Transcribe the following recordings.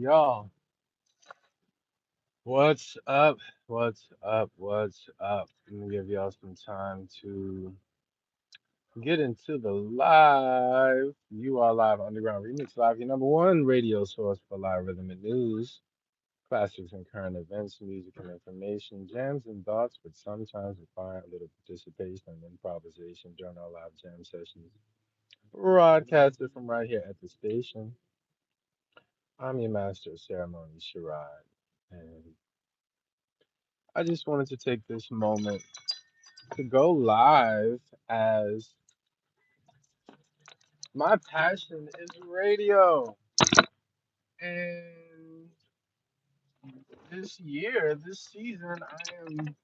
Y'all, what's up? What's up? What's up? Let me give y'all some time to get into the live. You are live underground remix live, your number one radio source for live rhythm and news, classics and current events, music and information, jams and thoughts, but sometimes require a little participation and improvisation during our live jam sessions. Broadcasted from right here at the station. I'm your master of ceremonies, Sherrod, and I just wanted to take this moment to go live as my passion is radio. And this year, this season, I am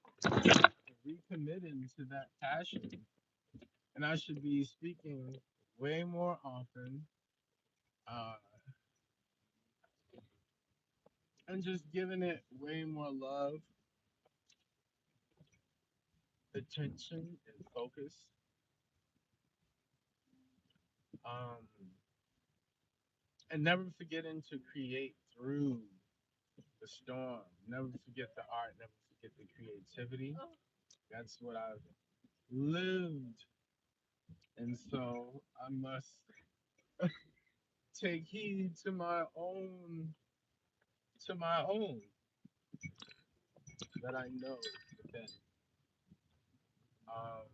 recommitting to that passion. And I should be speaking way more often uh, and just giving it way more love, attention, and focus. Um, and never forgetting to create through the storm. Never forget the art, never forget the creativity. That's what I've lived. And so I must take heed to my own that I know within. Um,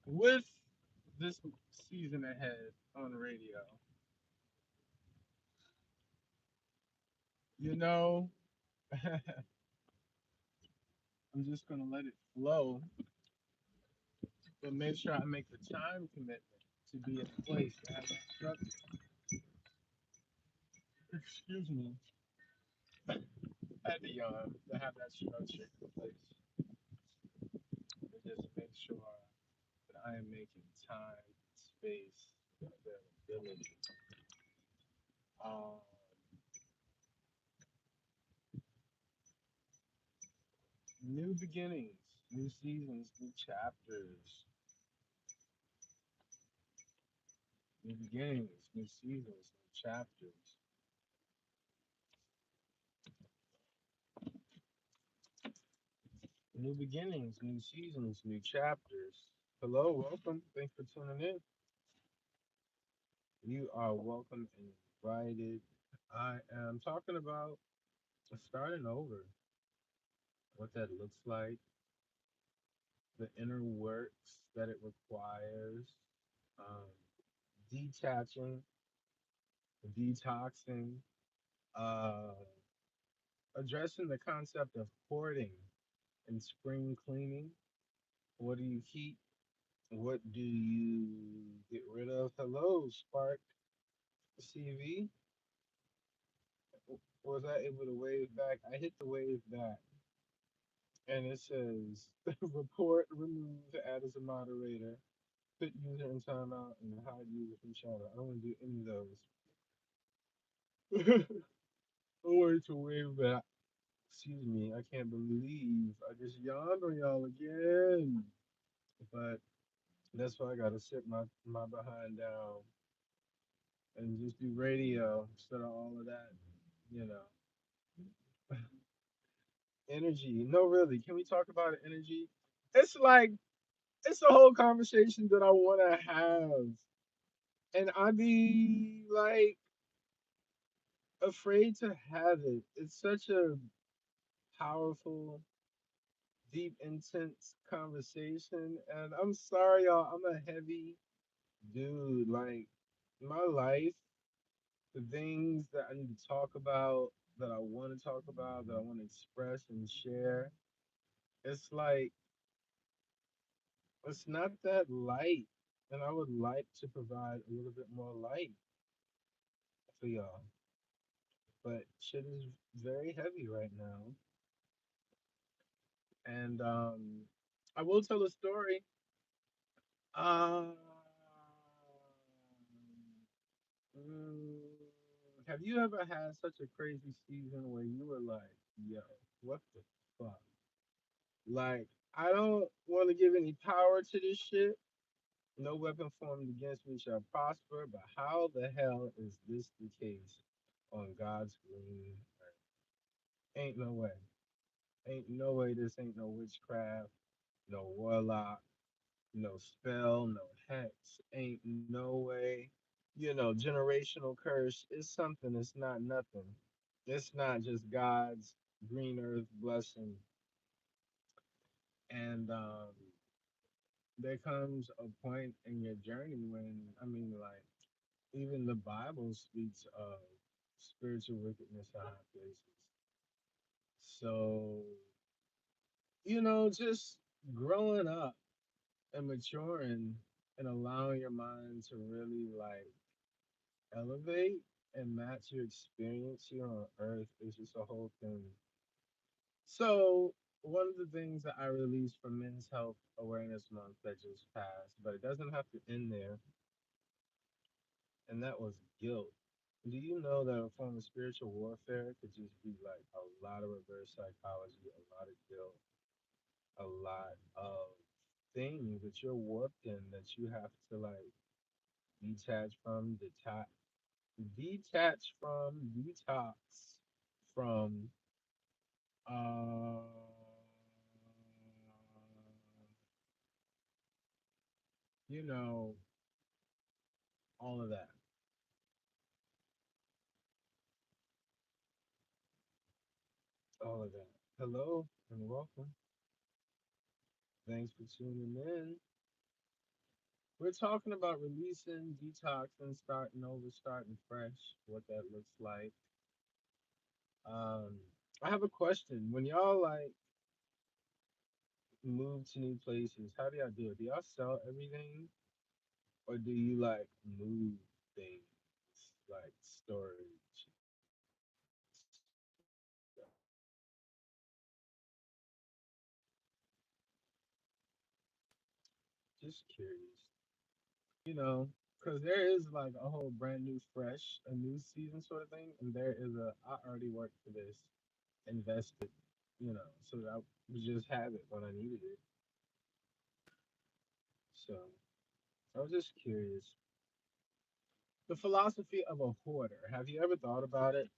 with this season ahead on radio, you know, I'm just gonna let it flow, but make sure I make the time commitment to be in place to have that structure. Excuse me, at the to have that structure in place. To just make sure that I am making time, space, availability. Um, New beginnings, new seasons, new chapters, new beginnings, new seasons, new chapters, new beginnings, new seasons, new chapters. Hello, welcome. Thanks for tuning in. You are welcome and invited. I am talking about starting over, what that looks like, the inner works that it requires, um, detaching, detoxing, uh, addressing the concept of hoarding and spring cleaning. What do you keep? What do you get rid of? Hello, Spark CV. Was I able to wave back? I hit the wave back, and it says report, remove, add as a moderator, put user in timeout, and hide user from channel. I don't want to do any of those. I'm waiting to wave back. Excuse me, I can't believe I just yawned on y'all again. But that's why I gotta sit my behind down and just do radio instead of all of that, you know. Energy. No, really. Can we talk about energy? It's like it's a whole conversation that I wanna have. And I be like afraid to have it. It's such a powerful, deep, intense conversation. And I'm sorry, y'all. I'm a heavy dude. Like my life, the things that I need to talk about, that I want to talk about, that I want to express and share, it's like it's not that light. And I would like to provide a little bit more light for y'all. But shit is very heavy right now. And I will tell a story. Um, mm, have you ever had such a crazy season where you were like, yo, what the fuck? Like, I don't want to give any power to this shit, No weapon formed against me shall prosper, but how the hell is this the case on God's green earth? Ain't no way. Ain't no way this ain't no witchcraft, no warlock, no spell, no hex. Ain't no way. Generational curse is something, it's not nothing. It's not just God's green earth blessing. And there comes a point in your journey when, I mean, like, even the Bible speaks of spiritual wickedness in high places. So, just growing up and maturing and allowing your mind to really like elevate and match your experience here on earth is just a whole thing. So, one of the things that I released for Men's Health Awareness Month that just passed, but it doesn't have to end there, and that was guilt. Do you know that a form of spiritual warfare could just be like a lot of reverse psychology, a lot of guilt, a lot of things that you're warped in that you have to like detach from, detox from, uh, you know, all of that, all of that. Hello and welcome. Thanks for tuning in. We're talking about releasing, detoxing, starting over, starting fresh, what that looks like. Um, I have a question. When y'all like move to new places, how do y'all do it? Do y'all sell everything or do you like move things like storage stuff? Just curious, because there is like a whole brand new, fresh, a new season sort of thing, and there is I already worked for this, invested, so that I would just have it when I needed it. So I was just curious. The philosophy of a hoarder. Have you ever thought about it?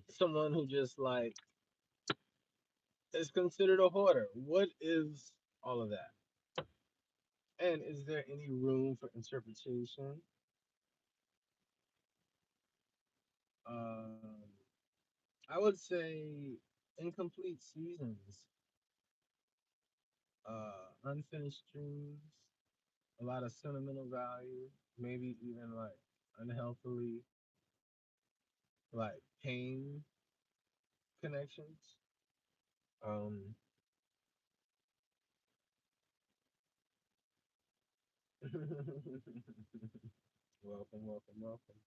Someone who just like is considered a hoarder. What is all of that? And is there any room for interpretation? Um, I would say incomplete seasons, unfinished dreams, a lot of sentimental value, maybe even like unhealthily like pain connections. Um, welcome, welcome, welcome,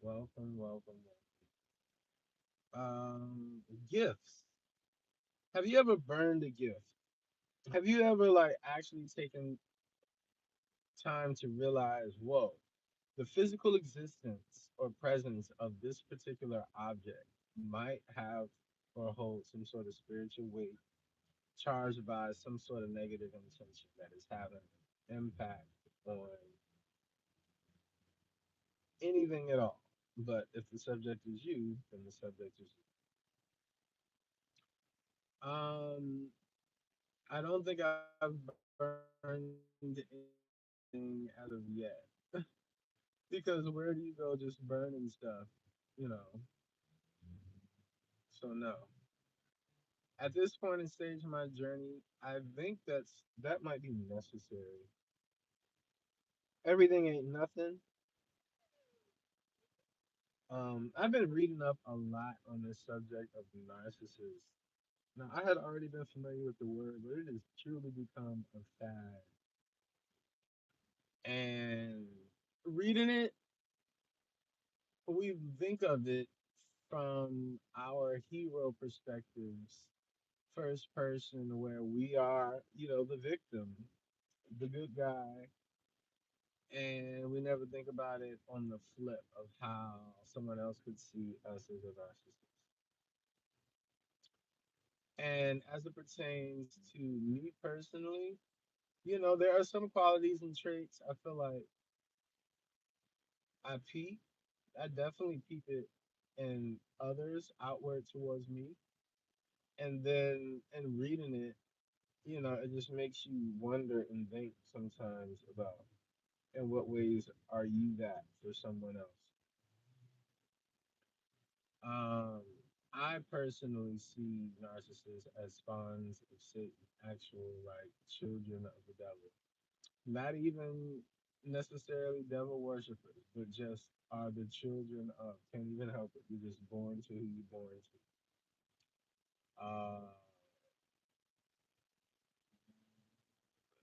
welcome, welcome, welcome. Gifts. Have you ever burned a gift? Have you ever like actually taken time to realize, whoa, the physical existence or presence of this particular object might have or hold some sort of spiritual weight charged by some sort of negative intention that is having an impact on anything at all. But if the subject is you, then the subject is you. I don't think I've burned anything as of yet. Because where do you go just burning stuff? You know, so no. At this point in stage of my journey, I think that might be necessary. Everything ain't nothing. I've been reading up a lot on this subject of narcissists. Now, I had already been familiar with the word, but it has truly become a fad. And reading it, we think of it from our hero perspectives, first person, where we are, the victim, the good guy, and we never think about it on the flip of how someone else could see us as a narcissist. And as it pertains to me personally, There are some qualities and traits I feel like I peep. I definitely peep it in others outward towards me. And then in reading it, it just makes you wonder and think sometimes about in what ways are you that for someone else. Um, I personally see narcissists as spawns of Satan, actual like children of the devil. Not even necessarily devil worshippers, but just are the children of. Can't even help it. You're just born to who you're born to. Uh,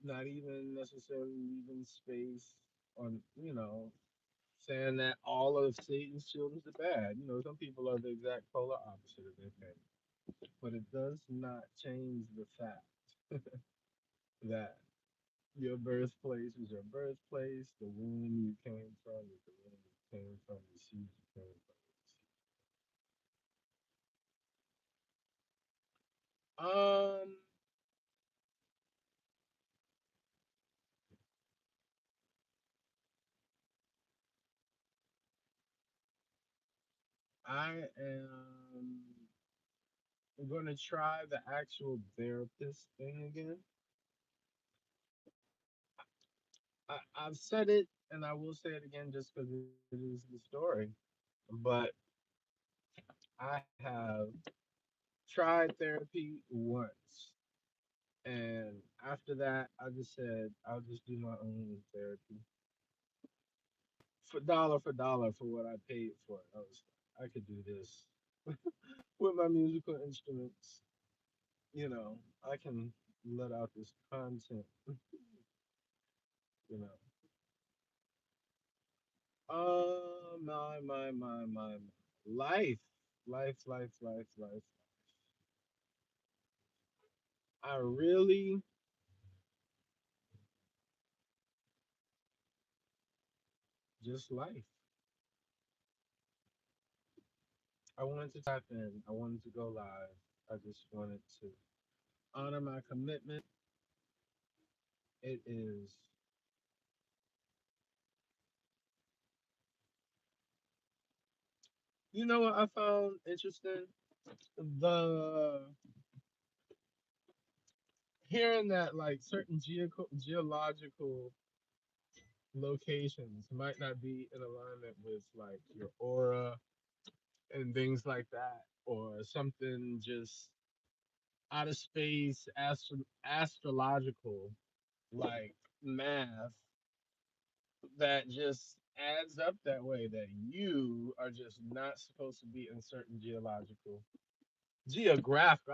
Not even necessarily leaving space on, saying that all of Satan's children are bad. Some people are the exact polar opposite of their parents. But it does not change the fact that your birthplace is your birthplace, the womb you came from is the womb you came from, the seed you came from. I am going to try the actual therapist thing again. I've said it and I will say it again just because it is the story. But I have tried therapy once. And after that, I just said, I'll just do my own therapy for dollar for what I paid for it. I could do this with my musical instruments. You know, I can let out this content. You know, my life, life. I really just life. I wanted to tap in. I wanted to go live. I just wanted to honor my commitment. It is, what I found interesting? The hearing that like certain geological locations might not be in alignment with like your aura and things like that, or something just out of space, astrological, like math that just adds up that way that you are just not supposed to be in certain geographical,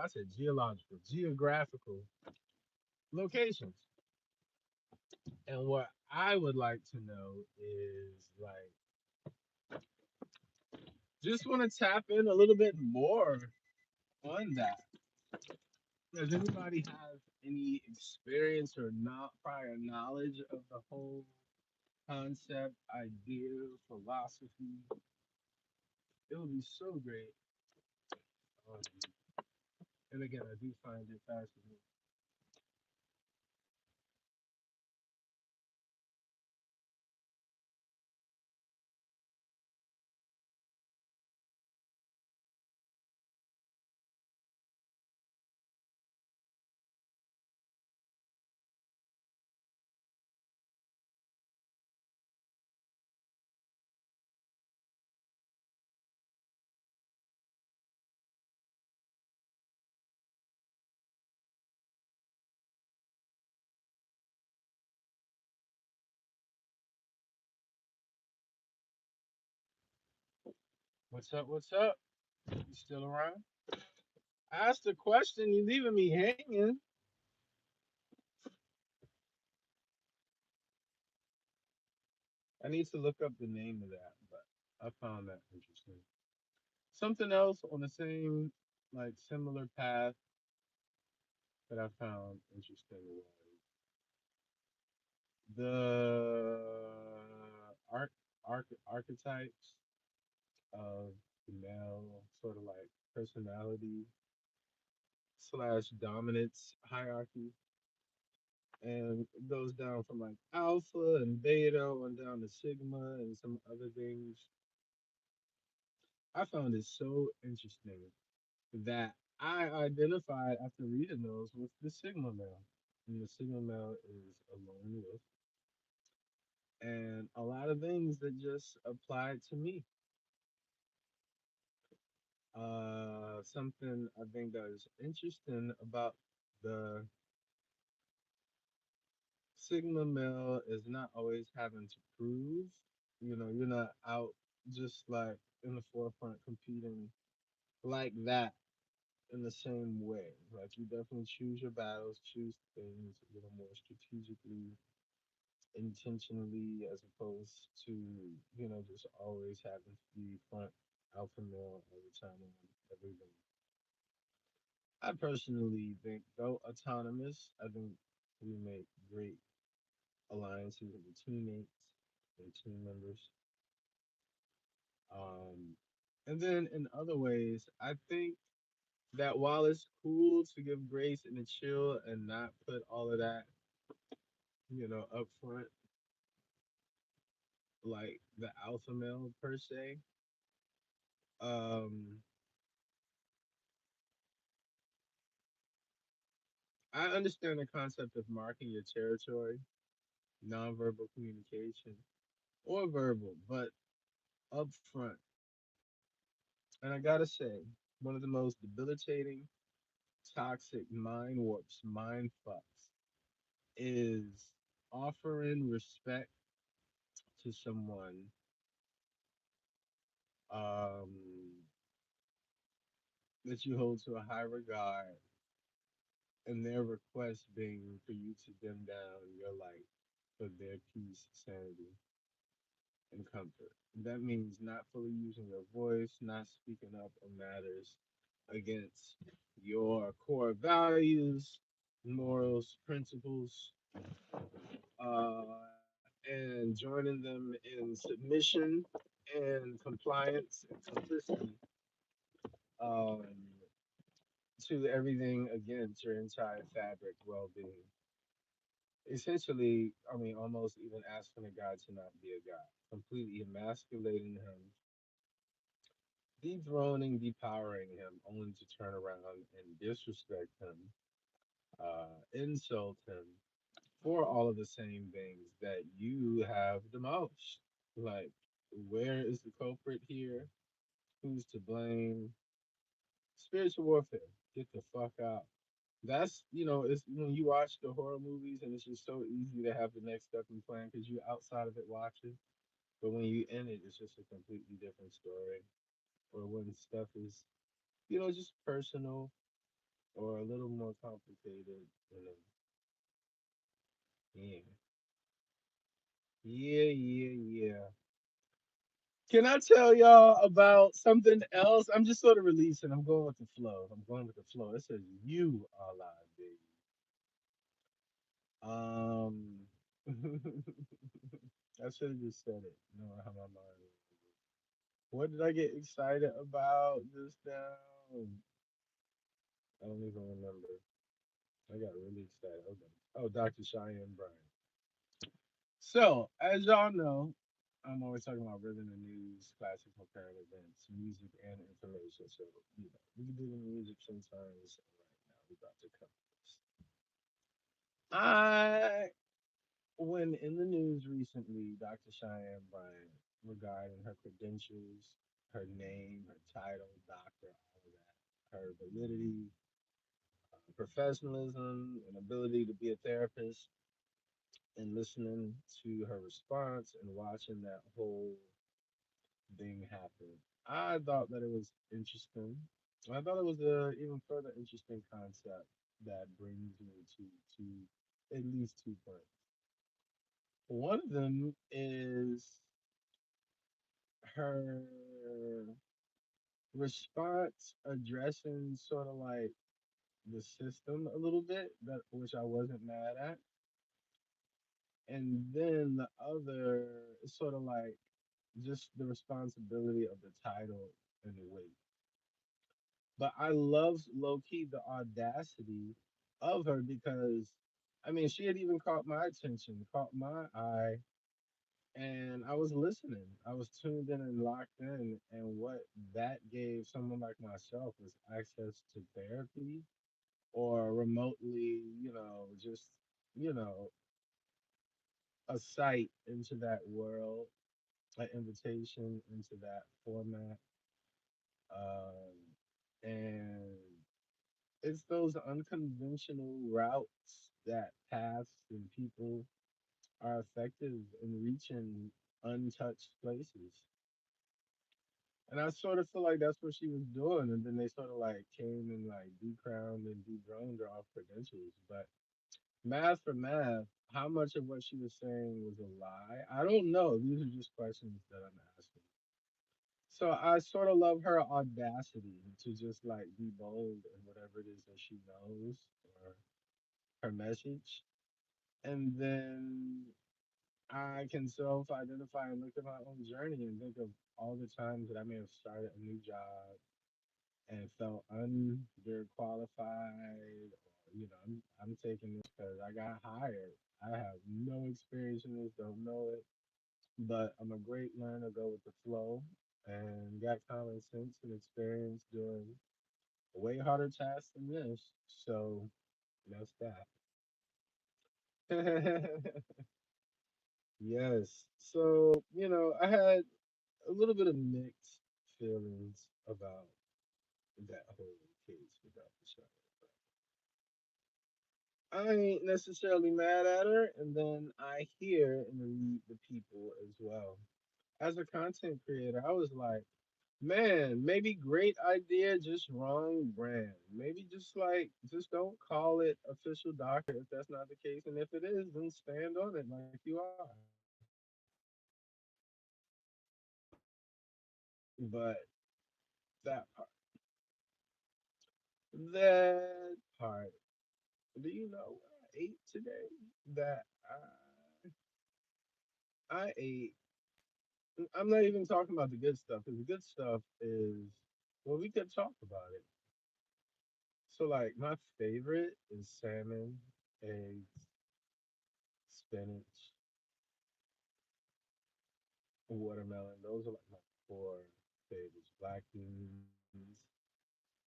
I said geological, geographical locations. And what I would like to know is like, just want to tap in a little bit more on that. Does anybody have any experience or not prior knowledge of the whole concept, idea, philosophy? It would be so great. Um, and again, I do find it fascinating. What's up? What's up? You still around? I asked a question. You leaving me hanging. I need to look up the name of that, but I found that interesting. Something else on the same, like similar path that I found interesting was the arch archetypes of the male sort of like personality slash dominance hierarchy. And it goes down from like alpha and beta on down to sigma and some other things. I found it so interesting that I identified after reading those with the sigma male. And the sigma male is a lone wolf, and a lot of things that just applied to me. Something I think that is interesting about the sigma male is not always having to prove. You're not out just like in the forefront competing like that in the same way. Like you definitely choose your battles, choose things a little more strategically, intentionally, as opposed to, just always having to be front alpha male all the time on everything. I personally think, though autonomous, I think we make great alliances with teammates and team members. Um, and then in other ways, I think that while it's cool to give grace and to chill and not put all of that, up front, like the alpha male per se, um, I understand the concept of marking your territory, nonverbal communication, or verbal, but up front. And I gotta say, one of the most debilitating, toxic mind warps, mind fucks, is offering respect to someone um, that you hold to a high regard, and their request being for you to dim down your light for their peace, sanity, and comfort. That means not fully using your voice, not speaking up on matters against your core values, morals, principles, and joining them in submission and compliance and simplicity um, to everything against your entire fabric well-being. Essentially, I mean, almost even asking a God to not be a God, completely emasculating him, dethroning, depowering him, only to turn around and disrespect him, insult him for all of the same things that you have demolished. Like, where is the culprit here? Who's to blame? Spiritual warfare. Get the fuck out. That's, it's when you watch the horror movies and it's just so easy to have the next step in plan because you're outside of it watching. But when you in it, it's just a completely different story. Or when stuff is, just personal or a little more complicated. Yeah, yeah, yeah, yeah. Can I tell y'all about something else? I'm just sort of releasing. I'm going with the flow. I'm going with the flow. It says you are live, baby. Um, I should have just said it. Knowing how my mind is. What did I get excited about just now? I don't even remember. I got really excited. Okay. Oh, Dr. Cheyenne Bryan. So, as y'all know, I'm always talking about rhythm and news, classical current events, music, and information. So, we can do the music sometimes. Right now, we're about to cover this. I, when in the news recently, Dr. Cheyenne Bryan, regarding her credentials, her name, her title, doctor, all of that, her validity, professionalism, and ability to be a therapist, and listening to her response and watching that whole thing happen. I thought that it was interesting. I thought it was a even further interesting concept that brings me to at least 2 points. One of them is her response addressing sort of like the system a little bit, that which I wasn't mad at. And then the other is sort of like just the responsibility of the title and the weight. But I love low key the audacity of her because I mean, she had even caught my attention, caught my eye, and I was listening. I was tuned in and locked in. And what that gave someone like myself was access to therapy or remotely, just, you know, a sight into that world, an invitation into that format. And it's those unconventional routes that paths and people are effective in reaching untouched places. And I sort of feel like that's what she was doing. And then they sort of like came and like decrowned and dethroned her off credentials. But math for math, how much of what she was saying was a lie? I don't know. These are just questions that I'm asking. So I sort of love her audacity to just like be bold in whatever it is that she knows or her message. And then I can self identify and look at my own journey and think of all the times that I may have started a new job and felt underqualified. Or, I'm taking this because I got hired. I have no experience in this, don't know it, but I'm a great learner, go with the flow, and got common sense and experience doing a way harder tasks than this. So that's that. Yes. So, I had a little bit of mixed feelings about that whole case without the show. I ain't necessarily mad at her, and then I hear and read the people as well. As a content creator, I was like, man, maybe great idea, just wrong brand. Maybe just don't call it official doctor if that's not the case. And if it is, then stand on it like you are. But that part, that part. Do you know what I ate today? That I ate. I'm not even talking about the good stuff because the good stuff is, well, we could talk about it. So, like, my favorite is salmon, eggs, spinach, watermelon. Those are like my four favorites. Black beans,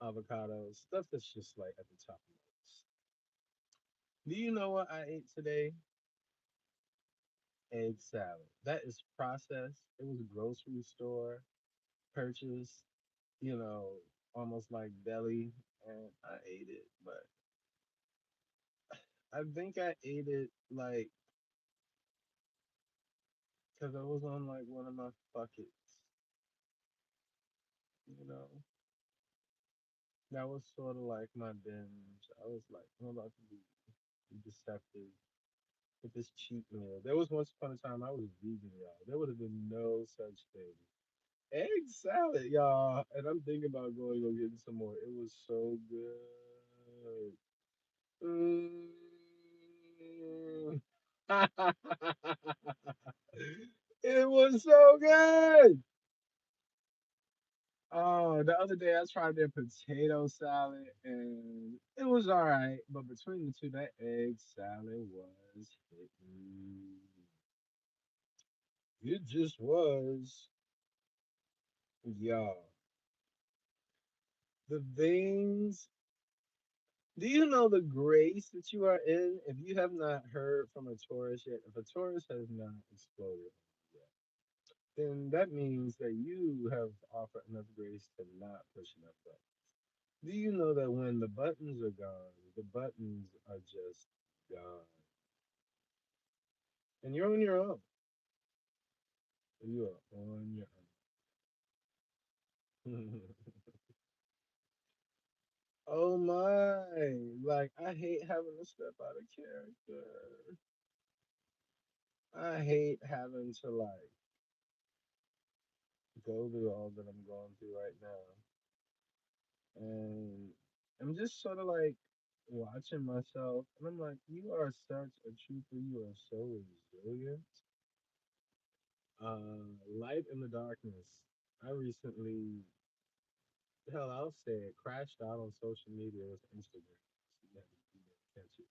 avocados, stuff that's just like at the top of my list. Do you know what I ate today? Egg salad. That is processed. It was a grocery store purchase, you know, almost like deli, and I ate it. But I think I ate it like because I was on like one of my buckets, you know. That was sort of like my binge. I was like, I'm about to be deceptive with this cheat meal. There was once upon a time I was vegan, y'all. There would have been no such thing. Egg salad, y'all. And I'm thinking about going go getting some more. It was so good. Mm. It was so good. Oh, the other day I tried their potato salad and it was all right, but between the two, that egg salad was hitting. It just was. Y'all, the things. Do you know the grace that you are in? If you have not heard from a tourist yet, if a tourist has not exploded yet, then that means that you have offered enough grace to not push enough buttons. Do you know that when the buttons are gone, the buttons are just gone? And you're on your own. You are on your own. Oh my. Like, I hate having to step out of character. I hate having to, like, go through all that I'm going through right now. And I'm just sort of like watching myself. And I'm like, you are such a trooper. You are so resilient. Light in the darkness. I recently, hell, I'll say it, crashed out on social media with Instagram. So you didn't catch it.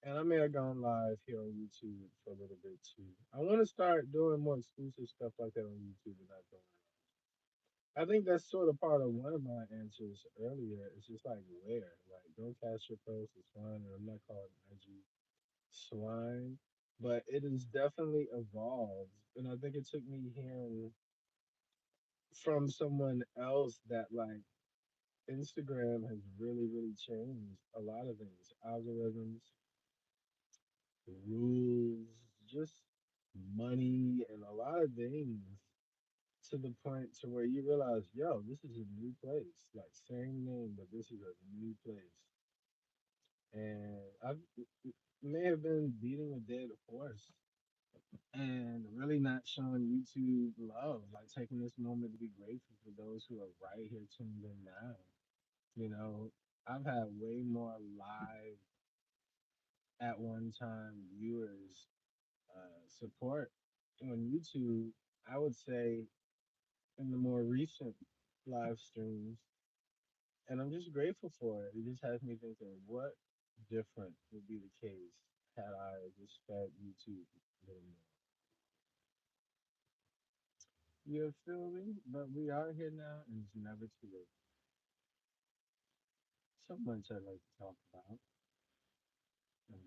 And I may have gone live here on YouTube for a little bit too. I want to start doing more exclusive stuff like that on YouTube and not going live. I think that's sort of part of one of my answers earlier. It's just like where, like don't cast your post. It's fine, and I'm not calling IG swine, but it has definitely evolved, and I think it took me hearing from someone else that like Instagram has really, really changed a lot of things, algorithms, rules, just money, and a lot of things to the point to where you realize, yo, this is a new place. Like same name, but this is a new place. And I may have been beating a dead horse and really not showing YouTube love, like taking this moment to be grateful for those who are right here tuned in now. You know, I've had way more live at one time viewers support on YouTube. I would say in the more recent live streams, and I'm just grateful for it. It just has me thinking, what different would be the case had I just fed YouTube a little more? You feel me? But we are here now, and it's never too late. So much I'd like to talk about. Um,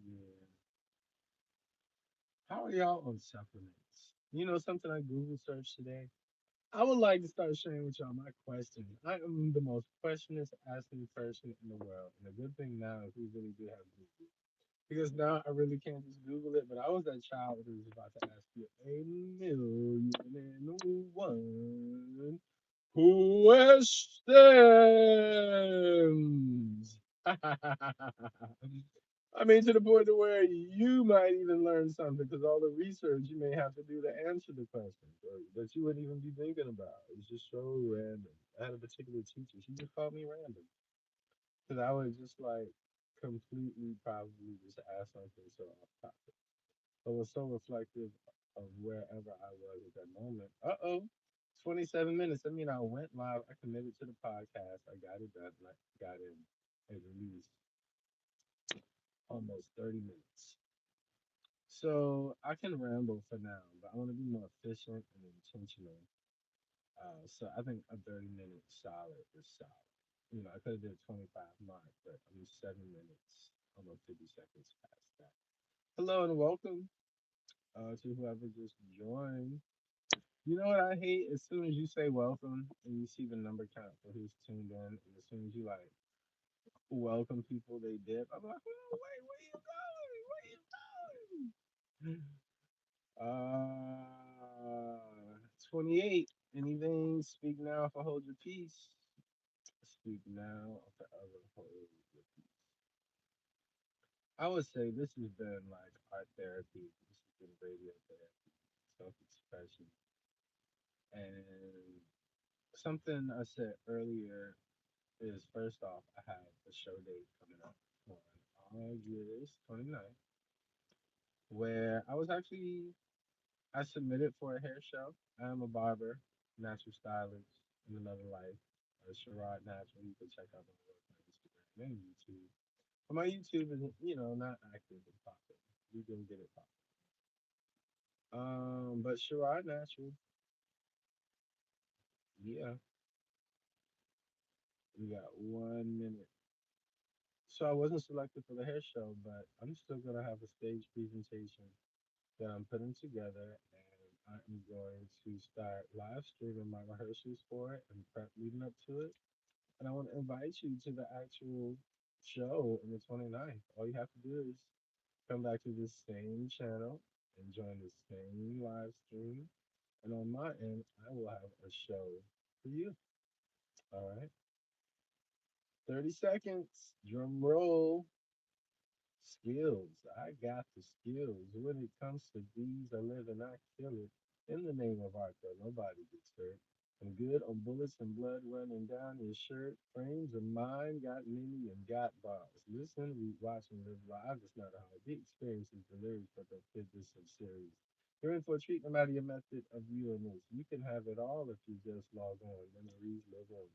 yeah. How are y'all on supplements? You know something I Google searched today? I would like to start sharing with y'all my question. I am the most questionist asking person in the world. And the good thing now is we really do have Google. Because now I really can't just Google it, but I was that child who was about to ask you a million and one questions. I mean, to the point to where you might even learn something because all the research you may have to do to answer the questions or that you wouldn't even be thinking about. It's just so random. I had a particular teacher. She just called me random because I was just like completely probably just ask something so off topic. But was so reflective of wherever I was at that moment. 27 minutes. I mean, I went live. I committed to the podcast. I got it done. And I got in at least almost 30 minutes. So I can ramble for now, but I want to be more efficient and intentional. So I think a 30-minute solid is solid. You know, I could have did 25 mark, but I'm 7 minutes, almost 50 seconds past that. Hello and welcome to whoever just joined. You know what I hate? As soon as you say welcome and you see the number count for who's tuned in, and as soon as you like welcome people, they dip. I'm like, oh, wait, where you going? Where you going? 28. Anything? Speak now for hold your peace. Speak now or forever hold your peace. I would say this has been like art therapy. This has been radio therapy, self expression. And something I said earlier is first off, I have a show date coming up on August 29th, where I submitted for a hair show. I am a barber, natural stylist in another life. Sherrod Natural. You can check out my work on Instagram and YouTube. But my YouTube isn't, not active and popping. You can get it popping. But Sherrod Natural, yeah, we got 1 minute. So I wasn't selected for the hair show, but I'm still gonna have a stage presentation that I'm putting together, and I'm going to start live streaming my rehearsals for it and prep leading up to it. And I want to invite you to the actual show on the 29th. All you have to do is come back to this same channel and join the same live stream. And on my end, I will have a show for you. All right. 30 seconds. Drum roll. Skills. I got the skills. When it comes to these, I live and I kill it. In the name of art, though, nobody gets hurt. I'm good on bullets and blood running down your shirt. Frames of mine got many and got bars. Listen, read, watch, and live live. It's not a hobby. Experience is the lyrics, but don't fit this so serious. You're in for a treat no matter your method of viewing this. You can have it all if you just log on. Memories live on.